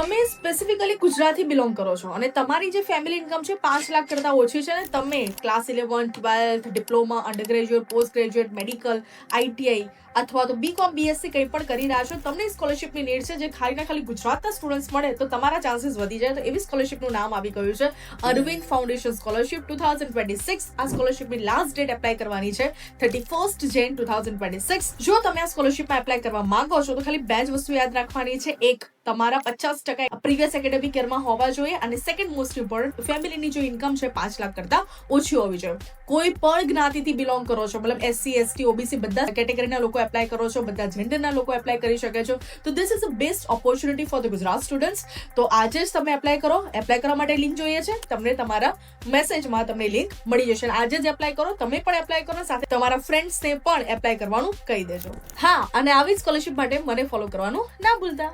તમે સ્પેસિફિકલી ગુજરાતથી બિલોંગ કરો છો અને તમારી જે ફેમિલી ઇન્કમ છે 5 લાખ કરતાં ઓછી છે ને તમે class 11 12 diploma under graduate post graduate medical ITI અથવા તો બીકોમ બીએસસી કંઈ પણ કરી રહ્યા છો, તમને સ્કોલરશિપની નીડ છે જે ખાલી ગુજરાતના સ્ટુડન્ટ્સ મળે તો તમારા ચાન્સીસ વધી જાય. તો એવી સ્કોલરશિપનું નામ આવી ગયું છે અરવિંદ ફાઉન્ડેશન સ્કોલરશિપ 2026. આ સ્કોલરશિપની લાસ્ટ ડેટ એપ્લાય કરવાની છે 31 Jan 2026. જો તમે આ સ્કોલરશિપમાં એપ્લાય કરવા માંગો છો તો ખાલી બે જ વસ્તુ યાદ રાખવાની છે. એક, તમારા 50% પ્રીવિયસ એકેડેમિક યરમાં હોવા જોઈએ અને સેકન્ડ મોસ્ટ ઇમ્પોર્ટન્ટ, ફેમિલીની જો ઇન્કમ છે 5 લાખ કરતાં ઓછી હોવી જોઈએ. કોઈ પણ જ્ઞાતિથી બિલોંગ કરો છો, મતલબ એસસી એસટી ઓબીસી બધા કેટેગરીના લોકો એપ્લાય કરો છો, બધા જેન્ડરના લોકો એપ્લાય કરી શકે છો. તો this is a best opportunity for the Gujarat students. તો આજે જ તમે એપ્લાય કરો. એપ્લાય કરવા માટે લિંક જોઈએ છે, તમને તમારા મેસેજમાં તમને લિંક મળી જશે. આજે જ એપ્લાય કરો, તમે પણ એપ્લાય કરો, સાથે તમારા ફ્રેન્ડ્સને પણ એપ્લાય કરવાનું કહી દેજો. હા, અને આવી સ્કોલરશિપ માટે મને ફોલો કરવાનું ના ભૂલતા.